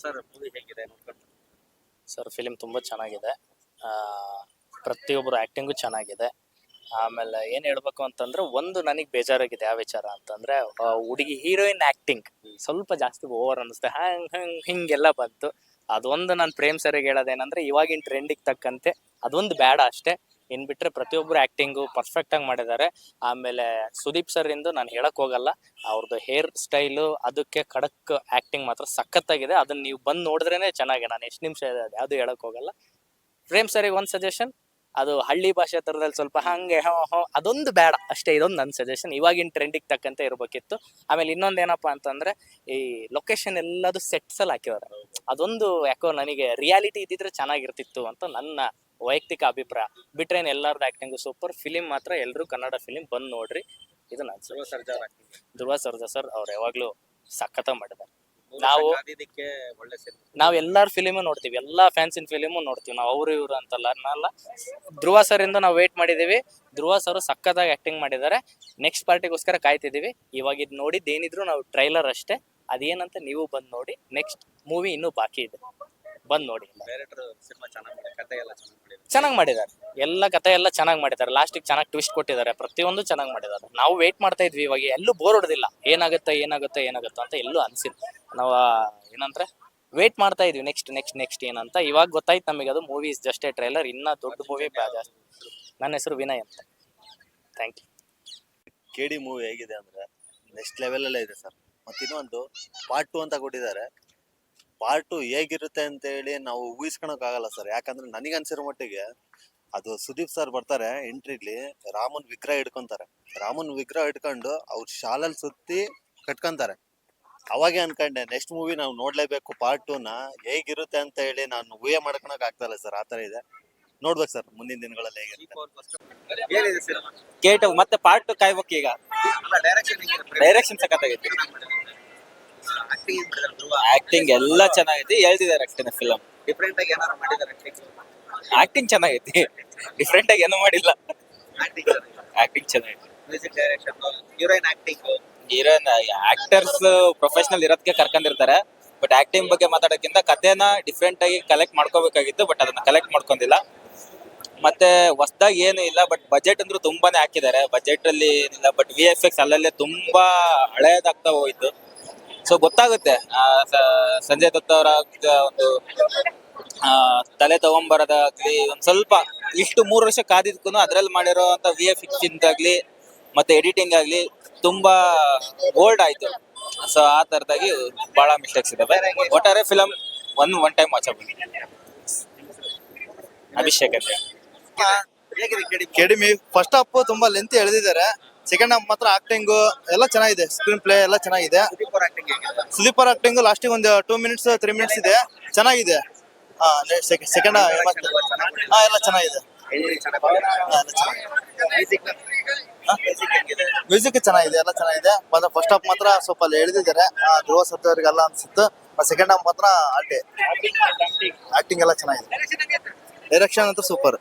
Sir movie ಹೇಗಿದೆ ನೋಡ್ಕೊಂಡು? Sir film ತುಂಬ ಚೆನ್ನಾಗಿದೆ. ಪ್ರತಿಯೊಬ್ಬರು ಆ್ಯಕ್ಟಿಂಗು ಚೆನ್ನಾಗಿದೆ. ಆಮೇಲೆ ಏನು ಹೇಳ್ಬೇಕು ಅಂತಂದ್ರೆ ಒಂದು ನನಗೆ ಬೇಜಾರಾಗಿದೆ ಯಾವ ವಿಚಾರ ಅಂತಂದ್ರೆ ಹುಡುಗಿ ಹೀರೋಯಿನ್ ಆ್ಯಕ್ಟಿಂಗ್ ಸ್ವಲ್ಪ ಜಾಸ್ತಿ ಓವರ್ ಅನ್ನಿಸ್ತೆ. ಹಿಂಗೆಲ್ಲ ಬಂತು. ಅದೊಂದು ನಾನು ಪ್ರೇಮ್ ಸರಿಗೆ ಹೇಳೋದೇನಂದ್ರೆ ಇವಾಗಿನ ಟ್ರೆಂಡಿಗೆ ತಕ್ಕಂತೆ ಅದೊಂದು ಬೇಡ ಅಷ್ಟೇ. ಇನ್ನು ಬಿಟ್ಟರೆ ಪ್ರತಿಯೊಬ್ಬರು ಆ್ಯಕ್ಟಿಂಗು ಪರ್ಫೆಕ್ಟಾಗಿ ಮಾಡಿದ್ದಾರೆ. ಆಮೇಲೆ ಸುದೀಪ್ ಸರ್ ಇಂದು ನಾನು ಹೇಳಕ್ ಹೋಗಲ್ಲ, ಅವ್ರದ್ದು ಹೇರ್ ಸ್ಟೈಲು ಅದಕ್ಕೆ ಖಡಕ್ ಆ್ಯಕ್ಟಿಂಗ್ ಮಾತ್ರ ಸಖತ್ತಾಗಿದೆ. ಅದನ್ನ ನೀವು ಬಂದು ನೋಡಿದ್ರೇ ಚೆನ್ನಾಗಿ. ನಾನು ಎಷ್ಟು ನಿಮಿಷ ಇದೆ ಅದು ಯಾವುದು ಹೇಳಕ್ ಹೋಗಲ್ಲ. ಪ್ರೇಮ್ ಸರಿಗೆ ಒಂದು ಸಜೆಷನ್, ಅದು ಹಳ್ಳಿ ಭಾಷೆ ಥರದಲ್ಲಿ ಸ್ವಲ್ಪ ಹಂಗೆ ಅದೊಂದು ಬೇಡ ಅಷ್ಟೇ. ಇದೊಂದು ನನ್ನ ಸಜೆಷನ್. ಇವಾಗಿನ ಟ್ರೆಂಡಿಗೆ ತಕ್ಕಂತೆ ಇರಬೇಕಿತ್ತು. ಆಮೇಲೆ ಇನ್ನೊಂದು ಏನಪ್ಪ ಅಂತಂದ್ರೆ ಈ ಲೊಕೇಶನ್ ಎಲ್ಲದು ಸೆಟ್ಸಲ್ಲಿ ಹಾಕಿದ್ದಾರೆ. ಅದೊಂದು ಯಾಕೋ ನನಗೆ ರಿಯಾಲಿಟಿ ಇದ್ದಿದ್ರೆ ಚೆನ್ನಾಗಿರ್ತಿತ್ತು ಅಂತ ನನ್ನ ವೈಯಕ್ತಿಕ ಅಭಿಪ್ರಾಯ. ಬಿಟ್ರೇನು ಎಲ್ಲರದ್ದು ಆ್ಯಕ್ಟಿಂಗು ಸೂಪರ್. ಫಿಲಿಮ್ ಮಾತ್ರ ಎಲ್ಲರೂ ಕನ್ನಡ ಫಿಲಿಮ್ ಬಂದು ನೋಡ್ರಿ. ಇದು ನಾನು ಧ್ರುವ ಸರ್ಜಾ ಧ್ರುವ ಸರ್ಜಾ ಸರ್ ಅವ್ರು ಯಾವಾಗಲೂ ಸಖತ್ತಾಗಿ ಮಾಡಿದ್ದಾರೆ. ನಾವು ಒಳ್ಳೆ ಸಿನಿಮಾ. ನಾವು ಎಲ್ಲಾರ ಫಿಲಿಮು ನೋಡ್ತೀವಿ, ಎಲ್ಲಾ ಫ್ಯಾನ್ಸಿನ ಫಿಲಿಮು ನೋಡ್ತೀವಿ ನಾವು. ಅವರು ಇವರು ಅಂತಲ್ಲ ಅನ್ನಲ್ಲ. ಧ್ರುವ ಸರ್ ಇಂದ ನಾವು ವೇಟ್ ಮಾಡಿದೀವಿ. ಧ್ರುವ ಸರ್ ಸಖತ್ತಾಗಿ ಆಕ್ಟಿಂಗ್ ಮಾಡಿದ್ದಾರೆ. ನೆಕ್ಸ್ಟ್ ಪಾರ್ಟಿಗೋಸ್ಕರ ಕಾಯ್ತಿದೀವಿ. ಇವಾಗ ಇದು ನೋಡಿದ್ದು ಏನಿದ್ರು ನಾವು ಟ್ರೈಲರ್ ಅಷ್ಟೇ. ಅದೇನಂತ ನೀವು ಬಂದು ನೋಡಿ. ನೆಕ್ಸ್ಟ್ ಮೂವಿ ಇನ್ನೂ ಬಾಕಿ ಇದೆ, ಬಂದು ನೋಡಿ. ಡೈರೆಕ್ಟರ್ ಸಿನಿಮಾ ಕಥೆ ಎಲ್ಲ ಚೆನ್ನಾಗಿ ಮಾಡಿದ್ದಾರೆ. ಎಲ್ಲ ಕಥೆ ಎಲ್ಲ ಚೆನ್ನಾಗಿ ಮಾಡಿದ್ದಾರೆ. ಲಾಸ್ಟಿಗೆ ಚೆನ್ನಾಗಿ ಟ್ವಿಸ್ಟ್ ಕೊಟ್ಟಿದ್ದಾರೆ. ಪ್ರತಿಯೊಂದು ಚೆನ್ನಾಗಿ ಮಾಡಿದ್ದಾರೆ. ನಾವು ವೇಟ್ ಮಾಡ್ತಾ ಇದ್ವಿ. ಇವಾಗ ಎಲ್ಲೂ ಬೋರ್ ಹೊಡೆದಿಲ್ಲ. ಏನಾಗುತ್ತೆ ಅಂತ ಎಲ್ಲೂ ಅನ್ಸಿಲ್ಲ. ನಾವು ಏನಂದ್ರೆ ವೇಟ್ ಮಾಡ್ತಾ ಇದ್ವಿ ನೆಕ್ಸ್ಟ್ ಏನಂತ. ಇವಾಗ ಗೊತ್ತಾಯ್ತು ನಮಗೆ ಅದು movie is just A trailer. ಇನ್ನ ದೊಡ್ಡ ಮೂವಿ ಜಾಸ್ತಿ. ನನ್ನ ಹೆಸರು ವಿನಯ್ ಅಂತ. Thank you. ಕೆಡಿ ಮೂವಿ ಹೇಗಿದೆ ಅಂದ್ರೆ ನೆಕ್ಸ್ಟ್ ಲೆವೆಲ್ ಅಲ್ಲೇ ಇದೆ ಸರ್. ಮತ್ತೆ ಇನ್ನೊಂದು ಪಾರ್ಟ್ 2 ಅಂತ ಕೊಟ್ಟಿದ್ದಾರೆ. ಪಾರ್ಟ್ 2 ಹೇಗಿರುತ್ತೆ ಅಂತ ಹೇಳಿ ನಾವು ಊಹಿಸ್ಕೊಳಕ್ ಆಗಲ್ಲ ಸರ್. ಯಾಕಂದ್ರೆ ನನಗೆ ಅನ್ಸಿರೋ ಮಟ್ಟಿಗೆ ಅದು ಸುದೀಪ್ ಸರ್ ಬರ್ತಾರೆ ಎಂಟ್ರಿಲಿ, ರಾಮನ್ ವಿಗ್ರಹ ಹಿಡ್ಕೊಂತಾರೆ. ರಾಮನ್ ವಿಗ್ರಹ ಹಿಡ್ಕೊಂಡು ಅವ್ರ ಶಾಲಲ್ಲಿ ಸುತ್ತಿ ಕಟ್ಕೊಂತಾರೆ. ಅವಾಗೆ ಅನ್ಕೊಂಡೆ ನೆಕ್ಸ್ಟ್ ಮೂವಿ ನಾವು ನೋಡ್ಲೇಬೇಕು ಪಾರ್ಟ್ 2ನ. ಹೇಗಿರುತ್ತೆ ಅಂತ ಹೇಳಿ ನಾನು ಊಹೆ ಮಾಡ್ಕೊಳಕ್ ಆಗ್ತಾ ಸರ್. ಆ ತರ ಇದೆ. ನೋಡ್ಬೇಕು ಸರ್ ಮುಂದಿನ ದಿನಗಳಲ್ಲಿ ಹೇಗಿರುತ್ತೆ. ಕೇಟ ಮತ್ತೆ ಪಾರ್ಟ್ 2 ಕಾಯ್ಬೇಕು ಈಗ. ಡೈರೆಕ್ಷನ್ ಸಖತ್ತಾಗೈತಿ. ಆಕ್ಟಿಂಗ್ ಎಲ್ಲ ಚೆನ್ನಾಗೈತಿ. ಹೇಳ್ತಿದ್ದಾರೆ ಅಷ್ಟೇ. ಫಿಲಮ್ ಡಿಫ್ರೆಂಟ್ ಆಗಿ ಏನಾರು ಮಾಡಿದ್ದಾರೆ. ಆಕ್ಟಿಂಗ್ ಚೆನ್ನಾಗೈತಿ. ಡಿಫ್ರೆಂಟ್ ಆಗಿ ಏನೂ ಮಾಡಿಲ್ಲ. ಆಕ್ಟಿಂಗ್ ಚೆನ್ನಾಗೈತಿ. Music direction, heroine acting, heroine actors professional ಇರೋದಕ್ಕೆ ಕರ್ಕೊಂಡಿರ್ತಾರೆ. ಬಟ್ ಆಕ್ಟಿಂಗ್ ಬಗ್ಗೆ ಮಾತಾಡೋಕ್ಕಿಂತ ಕಥೆನ ಡಿಫ್ರೆಂಟ್ ಆಗಿ ಕಲೆಕ್ಟ್ ಮಾಡ್ಕೋಬೇಕಾಗಿತ್ತು. ಬಟ್ ಅದನ್ನ ಕಲೆಕ್ಟ್ ಮಾಡ್ಕೊಂಡಿಲ್ಲ. ಮತ್ತೆ ಹೊಸದಾಗಿ ಏನು ಇಲ್ಲ. ಬಟ್ ಬಜೆಟ್ ಅಂದ್ರೂ ತುಂಬಾನೇ ಹಾಕಿದ್ದಾರೆ. ಬಜೆಟ್ ಅಲ್ಲಿ ಏನಿಲ್ಲ. ಬಟ್ VFX ಅಲ್ಲಲ್ಲೇ ತುಂಬಾ ಹಳೆಯದಾಗ್ತಾ ಹೋಯ್ತು. ಸೊ ಗೊತ್ತಾಗುತ್ತೆ ಸಂಜಯ್ ದತ್ ಅವರ ಒಂದು ತಲೆ ತಗೊಂಬರೋದಾಗ್ಲಿ, ಒಂದ್ ಸ್ವಲ್ಪ ಇಷ್ಟು 3 ವರ್ಷ ಕಾದಿದ್ಕು ಅದ್ರಲ್ಲಿ ಮಾಡಿರೋಂತ VFX ಇಂದಾಗ್ಲಿ ಮತ್ತೆ ಎಡಿಟಿಂಗ್ ಆಗ್ಲಿ ತುಂಬಾ ಓಲ್ಡ್ ಆಯ್ತು. ಸೊ ಆ ತರದಾಗಿ ಬಹಳ ಮಿಸ್ಟೇಕ್ಸ್ ಇದಾವೆ. ಒಟ್ಟಾರೆ ಫಿಲಮ್ ಒನ್ ಟೈಮ್ ವಾಚ್ ಆಗ್ಬೋದು. ಅಭಿಷೇಕ್ ಅಂತ ಕೆಡಿಮಿ ಫಸ್ಟ್ ಹಾಫ್ ತುಂಬಾ ಲೆಂತ್ ಎಳೆದಿದ್ದಾರೆ. ಸೆಕೆಂಡ್ ಹಾಫ್ ಮಾತ್ರ ಆಕ್ಟಿಂಗ್ ಎಲ್ಲ ಚೆನ್ನಾಗಿದೆ. ಸ್ಕ್ರೀನ್ ಪ್ಲೇ ಎಲ್ಲ ಚೆನ್ನಾಗಿದೆ. ಸ್ಲೀಪರ್ ಆಕ್ಟಿಂಗ್ ಲಾಸ್ಟಿಗೆ ಒಂದು 2 ಮಿನಿಟ್ಸ್ 3 ಮಿನಿಟ್ಸ್ ಇದೆ. ಚೆನ್ನಾಗಿದೆ. ಸೆಕೆಂಡ್ ಎಲ್ಲ ಚೆನ್ನಾಗಿದೆ. ಮ್ಯೂಸಿಕ್ ಚೆನ್ನಾಗಿದೆ. ಎಲ್ಲ ಚೆನ್ನಾಗಿದೆ. ಫಸ್ಟ್ ಹಾಫ್ ಮಾತ್ರ ಸ್ವಲ್ಪ ಎಳೆದಿದ್ದಾರೆ. ಧ್ರುವ ಸರ್ಜಾರಿಗೆಲ್ಲ ಅನ್ಸುತ್ತೆ. ಸೆಕೆಂಡ್ ಹಾಫ್ ಮಾತ್ರ ಆಕ್ಟಿಂಗ್ ಎಲ್ಲ ಚೆನ್ನಾಗಿದೆ. ಡೈರೆಕ್ಷನ್ ಅಂತೂ ಸೂಪರ್.